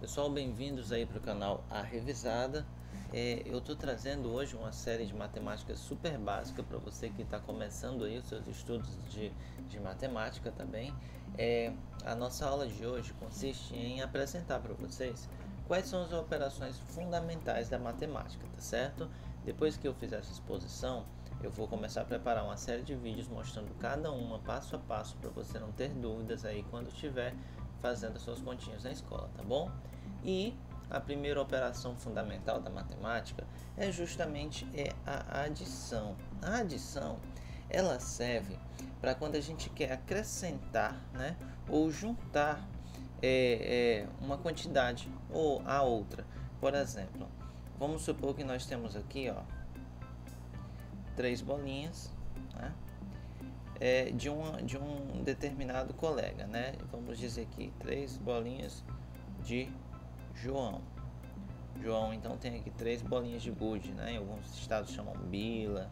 Pessoal, bem-vindos aí para o canal A Revisada. Eu estou trazendo hoje uma série de matemática super básica para você que está começando aí os seus estudos de matemática também. A nossa aula de hoje consiste em apresentar para vocês quais são as operações fundamentais da matemática, tá certo? Depois que eu fizer essa exposição, eu vou começar a preparar uma série de vídeos mostrando cada uma passo a passo para você não ter dúvidas aí quando estiver fazendo as suas continhas na escola, tá bom? E a primeira operação fundamental da matemática é justamente a adição. A adição, ela serve para quando a gente quer acrescentar, né, ou juntar uma quantidade ou a outra. Por exemplo, vamos supor que nós temos aqui, ó, 3 bolinhas, né, de um determinado colega, né? Vamos dizer aqui 3 bolinhas de João. João então tem aqui 3 bolinhas de gude, né? Em alguns estados chamam bila,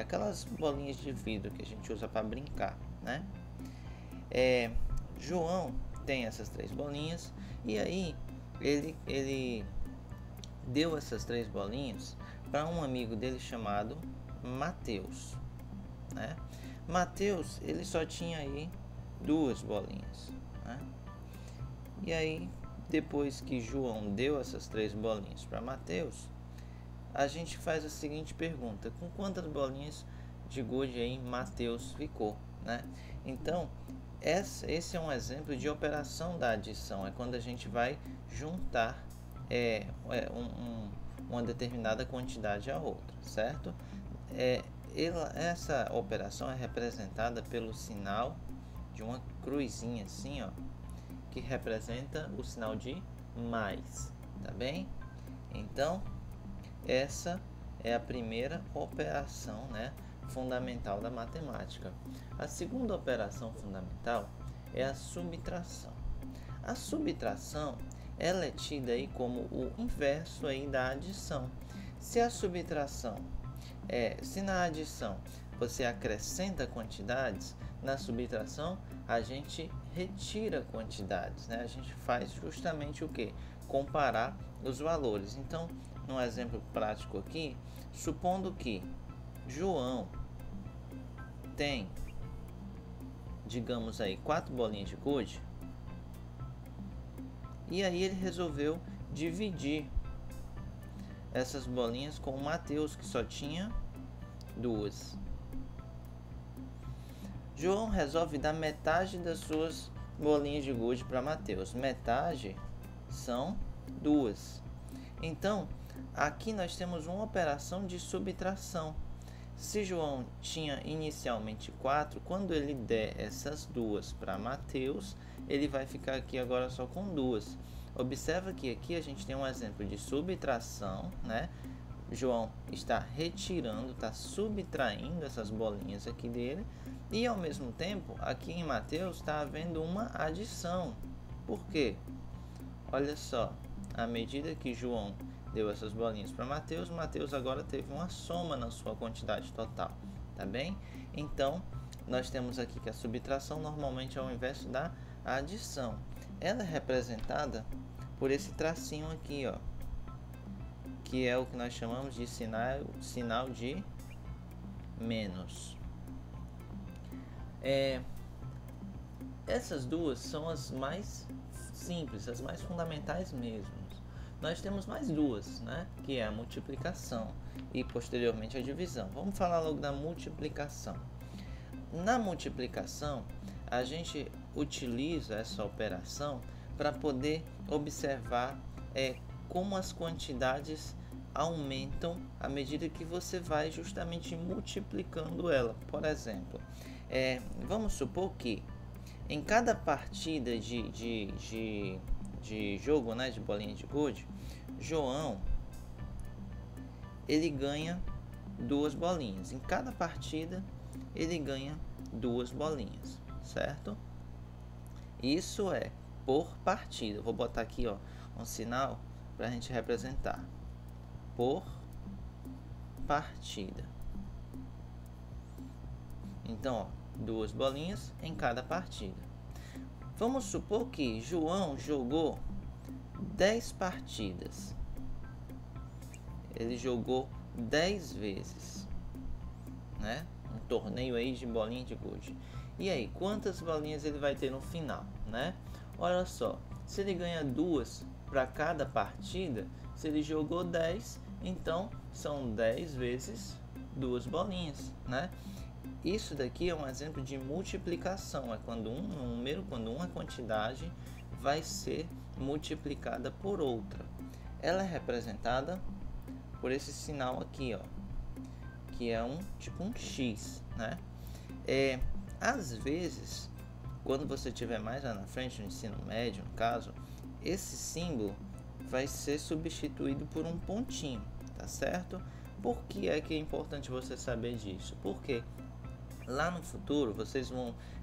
aquelas bolinhas de vidro que a gente usa para brincar, né? João tem essas 3 bolinhas e aí ele deu essas 3 bolinhas para um amigo dele chamado Mateus, né? Mateus, ele só tinha aí 2 bolinhas, né? E aí, depois que João deu essas 3 bolinhas para Mateus, a gente faz a seguinte pergunta: com quantas bolinhas de gude aí Mateus ficou, né? Então, esse é um exemplo de operação da adição, é quando a gente vai juntar uma determinada quantidade a outra, certo? Essa operação é representada pelo sinal de uma cruzinha assim, ó, que representa o sinal de mais, tá bem? Então, essa é a primeira operação, né, fundamental da matemática. A segunda operação fundamental é a subtração. A subtração, ela é tida aí como o inverso aí da adição. Se a subtração se na adição você acrescenta quantidades, na subtração a gente retira quantidades, né? A gente faz justamente o que? Comparar os valores. Então, num exemplo prático aqui, supondo que João tem, digamos aí, 4 bolinhas de gude, e aí ele resolveu dividir essas bolinhas com o Mateus, que só tinha 2. João resolve dar metade das suas bolinhas de gude para Mateus. Metade são 2. Então, aqui nós temos uma operação de subtração. Se João tinha inicialmente 4, quando ele der essas 2 para Mateus, ele vai ficar aqui agora só com 2. Observa que aqui a gente tem um exemplo de subtração, né? João está retirando, está subtraindo essas bolinhas aqui dele, e ao mesmo tempo, aqui em Mateus está havendo uma adição. Por quê? Olha só, à medida que João deu essas bolinhas para Mateus, Mateus agora teve uma soma na sua quantidade total, tá bem? Então, nós temos aqui que a subtração normalmente é o inverso da adição. Ela é representada por esse tracinho aqui, ó, que é o que nós chamamos de sinal de menos. Essas duas são as mais simples, as mais fundamentais mesmo. Nós temos mais duas, né? Que é a multiplicação e posteriormente a divisão. Vamos falar logo da multiplicação. Na multiplicação, a gente utiliza essa operação para poder observar como as quantidades aumentam à medida que você vai justamente multiplicando ela. Por exemplo, vamos supor que em cada partida de jogo, né, de bolinha de gude, João ele ganha 2 bolinhas. Em cada partida ele ganha 2 bolinhas, certo? Isso é por partida. Vou botar aqui, ó, um sinal para a gente representar. Por partida. Então, ó, 2 bolinhas em cada partida. Vamos supor que João jogou 10 partidas. Ele jogou 10 vezes, né? Um torneio aí de bolinha de gude. E aí, quantas bolinhas ele vai ter no final, né? Olha só, se ele ganha 2 para cada partida, se ele jogou 10, então são 10 vezes 2 bolinhas, né? Isso daqui é um exemplo de multiplicação, é quando um número, quando uma quantidade vai ser multiplicada por outra. Ela é representada por esse sinal aqui, ó, que é tipo um X, né? Às vezes, quando você tiver mais lá na frente, no ensino médio, no caso, esse símbolo vai ser substituído por um pontinho, tá certo? Por que é importante você saber disso? Porque lá no futuro vocês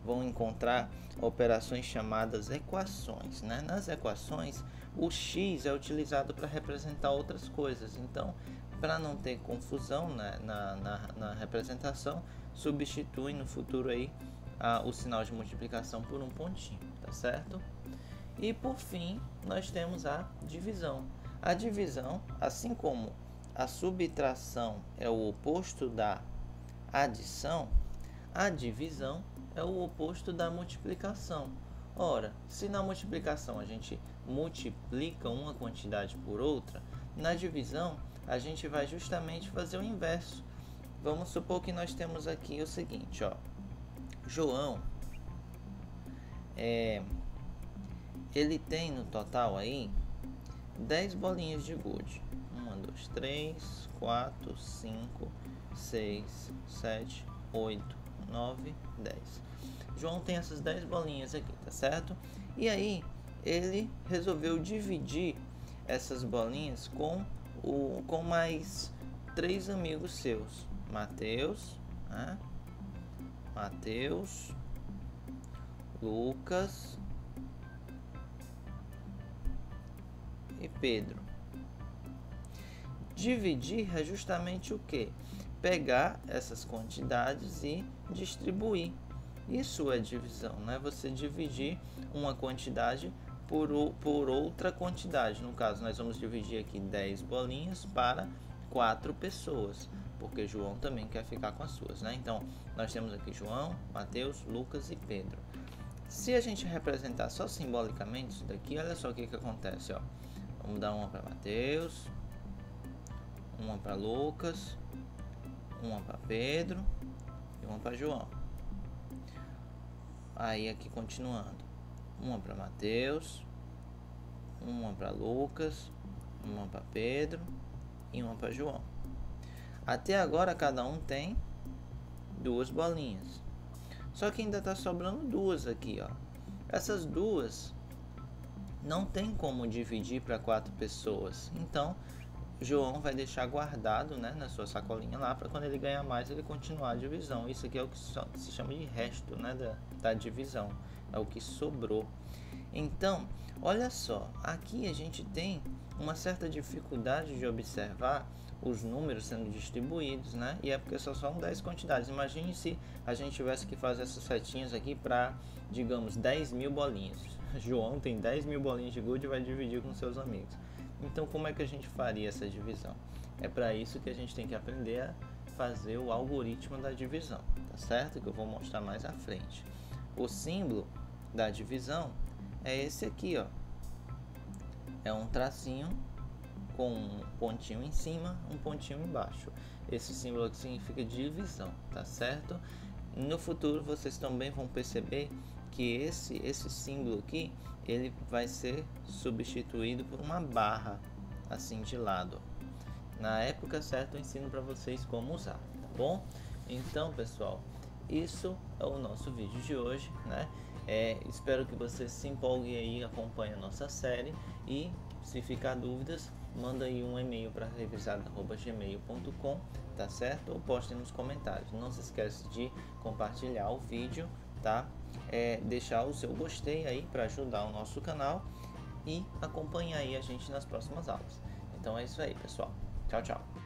vão encontrar operações chamadas equações, né? Nas equações, o X é utilizado para representar outras coisas. Então, para não ter confusão, né, na representação, substitui no futuro aí o sinal de multiplicação por um pontinho, tá certo? E por fim, nós temos a divisão. A divisão, assim como a subtração é o oposto da adição, a divisão é o oposto da multiplicação. Ora, se na multiplicação a gente multiplica uma quantidade por outra, na divisão a gente vai justamente fazer o inverso. Vamos supor que nós temos aqui o seguinte, ó. João, ele tem no total aí 10 bolinhas de gude. 1, 2, 3, 4, 5, 6, 7, 8, 9, 10. João tem essas 10 bolinhas aqui, tá certo? E aí, ele resolveu dividir essas bolinhas com mais 3 amigos seus. Mateus, né? Mateus, Lucas e Pedro. Dividir é justamente o que? Pegar essas quantidades e distribuir. Isso é divisão, né? Você dividir uma quantidade por outra quantidade. No caso, nós vamos dividir aqui 10 bolinhas para 4 pessoas, porque João também quer ficar com as suas, né? Então, nós temos aqui João, Mateus, Lucas e Pedro. Se a gente representar só simbolicamente isso daqui, olha só o que acontece, ó. Vamos dar uma para Mateus, uma para Lucas, uma para Pedro e uma para João. Aí aqui continuando, uma para Mateus, uma para Lucas, uma para Pedro e uma para João. Até agora cada um tem 2 bolinhas. Só que ainda está sobrando 2 aqui, ó. Essas 2 não tem como dividir para 4 pessoas. Então, João vai deixar guardado, né, na sua sacolinha lá, para quando ele ganhar mais ele continuar a divisão. Isso aqui é o que se chama de resto, né, da divisão. É o que sobrou. Então, olha só, aqui a gente tem uma certa dificuldade de observar os números sendo distribuídos, né? E é porque só são 10 quantidades. Imagine se a gente tivesse que fazer essas setinhas aqui para, digamos, 10.000 bolinhas. João tem 10.000 bolinhas de gude e vai dividir com seus amigos. Então, como é que a gente faria essa divisão? É para isso que a gente tem que aprender a fazer o algoritmo da divisão, tá certo? Que eu vou mostrar mais à frente. O símbolo da divisão é esse aqui, ó. É um tracinho com um pontinho em cima, um pontinho embaixo. Esse símbolo aqui significa divisão, tá certo? No futuro vocês também vão perceber que esse símbolo aqui, ele vai ser substituído por uma barra, assim de lado. Na época certa eu ensino para vocês como usar, tá bom? Então, pessoal, isso é o nosso vídeo de hoje, né? Espero que você se empolgue aí, acompanhe a nossa série e se ficar dúvidas, manda aí um e-mail para revisada@gmail.com, tá certo? Ou poste nos comentários. Não se esquece de compartilhar o vídeo, tá? Deixar o seu gostei aí para ajudar o nosso canal e acompanhar aí a gente nas próximas aulas. Então é isso aí, pessoal. Tchau, tchau.